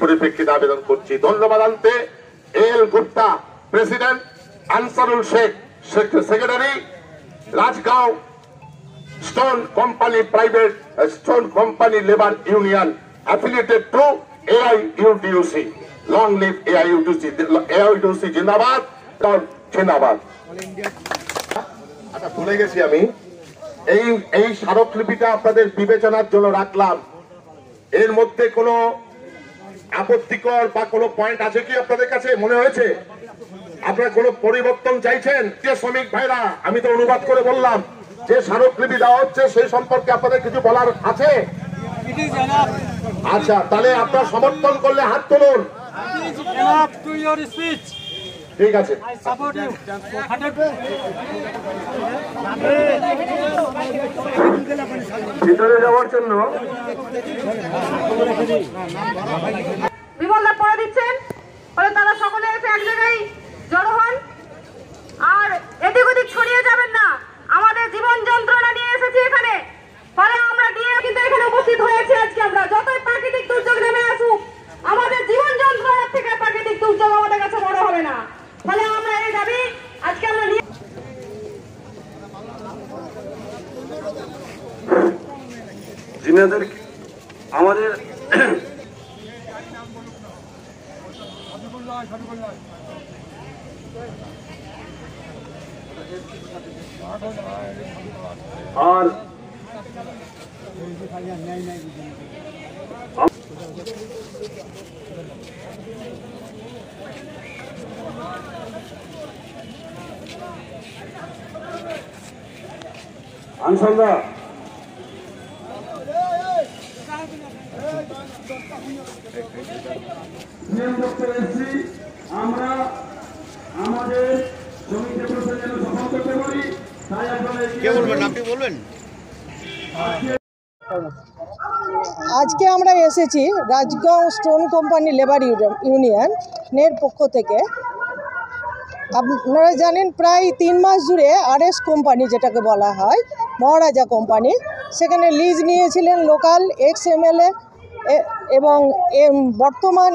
পরিপ্রেক্ষিতে আবেদন করছি। ধন্যবাদ আনতে L Gupta president, Ansarul Sheikh secretary, Rajgaon stone company private stone company labour union affiliated to AIUTUC। Long live AIUTUC জিন্দাবাদ জিন্দাবাদ। আচ্ছা, ভুলে গেছি আমি, এই স্মারকলিপিটা আপনাদের বিবেচনার জন্য রাখলাম। এর মধ্যে কোনো আপত্তিকর বা কোনো পয়েন্ট আছে কি আপনাদের কাছে মনে হয়েছে? আপনারা কোনো পরিবর্তন চাইছেন? যে শ্রমিক ভাইরা, আমি তো অনুবাদ করে বললাম, যে স্মারকলিপি দেওয়া হচ্ছে সেই সম্পর্কে আপনাদের কিছু বলার আছে? আচ্ছা, তাহলে আপনারা সমর্থন করলে হাত তুলুন। ঠিক আছে, ভিতরে যাওয়ার জন্য বিমলদা পড়ে দিচ্ছেন, ফলে তারা সকলে এসে এক জায়গায় জড়ো হন। আর এদিক ওদিক ছড়িয়ে যাবেন না। আমাদের জীবন যন্ত্রণা নিয়ে এসেছি এখানে, ফলে আমরা নিয়ে কিন্তু এখানে উপস্থিত হয়েছি। আজকে আমরা যতই প্রাকৃতিক দুর্যোগ নেমে আসুক, আমাদের জীবন যন্ত্রণার থেকে প্রাকৃতিক দুর্যোগ আমাদের কাছে বড় হবে না। ফলে আমরা এই দাবি আজকে আমরা নিয়ে যিনাদের আমাদের আর আনসন্দা আমরা আমাদের জমিতে বসে যেন সফল করতে পারি, তাই আপনারা কে বলবেন? আপনি বলবেন। আজকে আমরা এসেছি রাজগাঁও স্টোন কোম্পানি লেবার ইউনিয়নের পক্ষ থেকে। আপনারা জানেন প্রায় 3 মাস জুড়ে RS কোম্পানি, যেটাকে বলা হয় মহারাজা কোম্পানি, সেখানে লিজ নিয়েছিলেন লোকাল ex-MLA এবং বর্তমান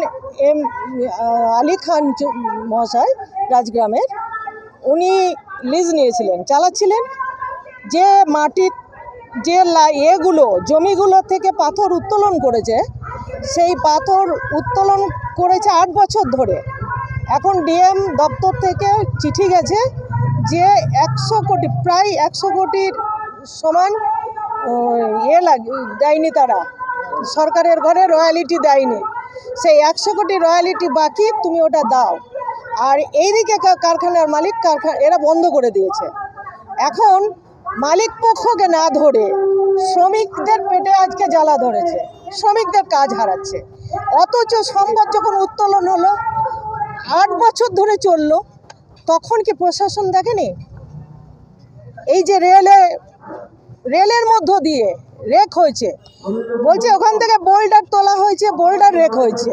আলী খান মহাশয় রাজগ্রামের। উনি লিজ নিয়েছিলেন, চালাচ্ছিলেন। যে মাটির যে জমিগুলো থেকে পাথর উত্তোলন করেছে, সেই পাথর উত্তোলন করেছে 8 বছর ধরে। এখন ডিএম দপ্তর থেকে চিঠি গেছে যে 100 কোটি, প্রায় 100 কোটির সমান দেয়নি, তারা সরকারের ঘরে রয়্যালিটি দেয়নি। সেই 100 কোটি রয়্যালিটি বাকি, তুমি ওটা দাও। আর এইদিকে কারখানার মালিক এরা বন্ধ করে দিয়েছে। এখন মালিক পক্ষকে না ধরে শ্রমিকদের পেটে আজকে জ্বালা ধরেছে, শ্রমিকদের কাজ হারাচ্ছে। অথচ সম্পদ যখন উত্তোলন হলো, 8 বছর ধরে চললো, তখন কি প্রশাসন দেখেনি? এই যে রেলের মধ্য দিয়ে রেক হয়েছে, বলছে ওখান থেকে বোল্ডার তোলা হয়েছে, বোল্ডার রেক হয়েছে।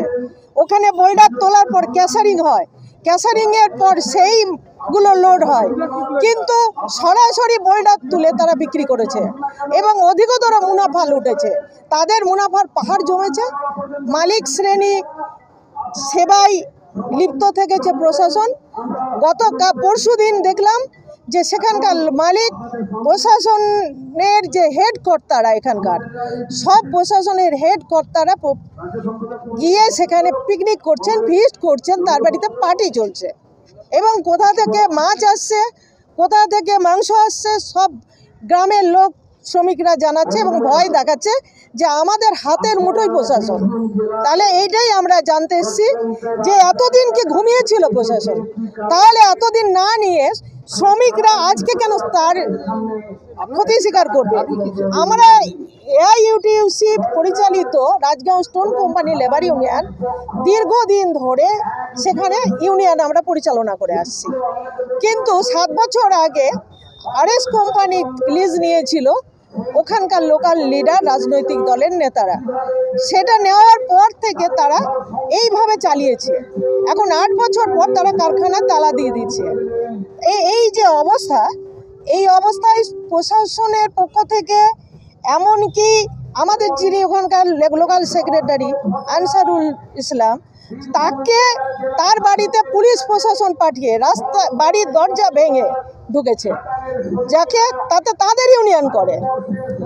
ওখানে বোল্ডার তোলার পর ক্যাশারিং হয়, ক্যাশারিংয়ের পর সেইগুলো লোড হয়, কিন্তু সরাসরি বোল্ডার তুলে তারা বিক্রি করেছে এবং অধিকতর মুনাফা লুটেছে। তাদের মুনাফার পাহাড় জমেছে। মালিক শ্রেণী সেবায় লিপ্ত থেকেছে প্রশাসন। পরশু দিন দেখলাম যে সেখানকার মালিক প্রশাসনের যে হেড কর্তারা, এখানকার সব প্রশাসনের হেড কর্তারা গিয়ে সেখানে পিকনিক করছেন, ফিস্ট করছেন, তার বাড়িতে পার্টি চলছে। এবং কোথা থেকে মাছ আসছে, কোথা থেকে মাংস আসছে, সব গ্রামের লোক শ্রমিকরা জানাচ্ছে এবং ভয় দেখাচ্ছে যে আমাদের হাতের মুঠোয় প্রশাসন। তাহলে এইটাই আমরা জানতে এসেছি যে এতদিন কি ঘুমিয়েছিল প্রশাসন? তাহলে এতদিন না নিয়ে শ্রমিকরা আজকে কেন তার ক্ষতি স্বীকার করবে? আমরা AIUTUC পরিচালিত রাজগাঁও স্টোন কোম্পানি লেবার ইউনিয়ন দীর্ঘদিন ধরে সেখানে ইউনিয়ন আমরা পরিচালনা করে আসছি। কিন্তু 7 বছর আগে RS কোম্পানি লিজ নিয়েছিল ওখানকার লোকাল লিডার, রাজনৈতিক দলের নেতারা। সেটা নেওয়ার পর থেকে তারা এইভাবে চালিয়েছে। এখন 8 বছর পর তারা কারখানা তালা দিয়ে দিচ্ছে। এই যে অবস্থা, এই অবস্থায় প্রশাসনের পক্ষ থেকে এমনকি আমাদের যিনি ওখানকার লোকাল সেক্রেটারি আনসারুল ইসলাম, তাকে তার বাড়িতে পুলিশ প্রশাসন পাঠিয়ে রাস্তা বাড়ির দরজা ভেঙে ঢুকেছে, যাকে তাতে তাদের ইউনিয়ন করে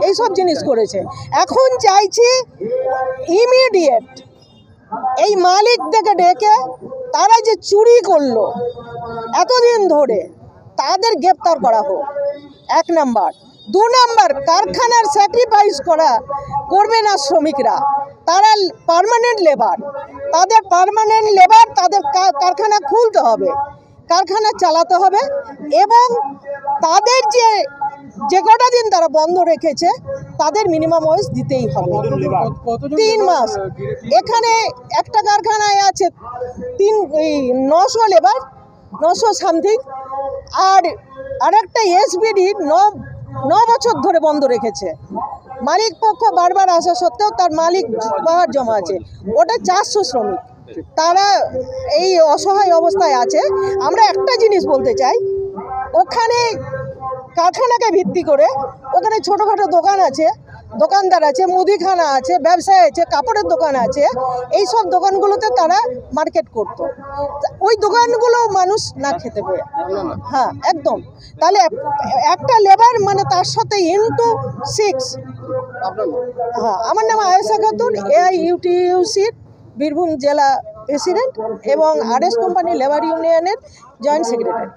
এইসব জিনিস করেছে। এখন চাইছি ইমিডিয়েট এই মালিকদেরকে ডেকে তারা যে চুরি করলো এতদিন ধরে তাদের গ্রেপ্তার করা হোক, 1 নাম্বার। 2 নাম্বার, কারখানার স্যাক্রিফাইস করবে না শ্রমিকরা, তারা পার্মানেন্ট লেবার, তাদের কারখানা খুলতে হবে, কারখানা চালাতে হবে, এবং তাদের যে কটা দিন তারা বন্ধ রেখেছে তাদের মিনিমাম ওয়েজ দিতেই হবে। 3 মাস। এখানে একটা কারখানায় আছে 900 লেবার, 900 সামথিং, আর একটা এসবিডি 9 বছর ধরে বন্ধ রেখেছে। মালিক পক্ষ বারবার আসা সত্ত্বেও তার মালিক পাওয়ার জমা আছে, ওটা 400 শ্রমিক, তারা এই অসহায় অবস্থায় আছে। আমরা একটা জিনিস বলতে চাই, ওখানে কারখানাকে ভিত্তি করে ওখানে ছোটোখাটো দোকান আছে, দোকানদার আছে, মুদিখানা আছে, ব্যবসায় আছে, কাপড়ের দোকান আছে, এই সব দোকানগুলোতে তারা মার্কেট করতো। ওই দোকানগুলো মানুষ না খেতে পেয়ে, হ্যাঁ একদম। তাহলে একটা লেবার মানে তার সাথে ইনটু 6। হ্যাঁ, আমার নাম আয়েশা খাতুন, AIUTUC বীরভূম জেলা প্রেসিডেন্ট এবং RS কোম্পানি লেবার ইউনিয়নের জয়েন্ট সেক্রেটারি।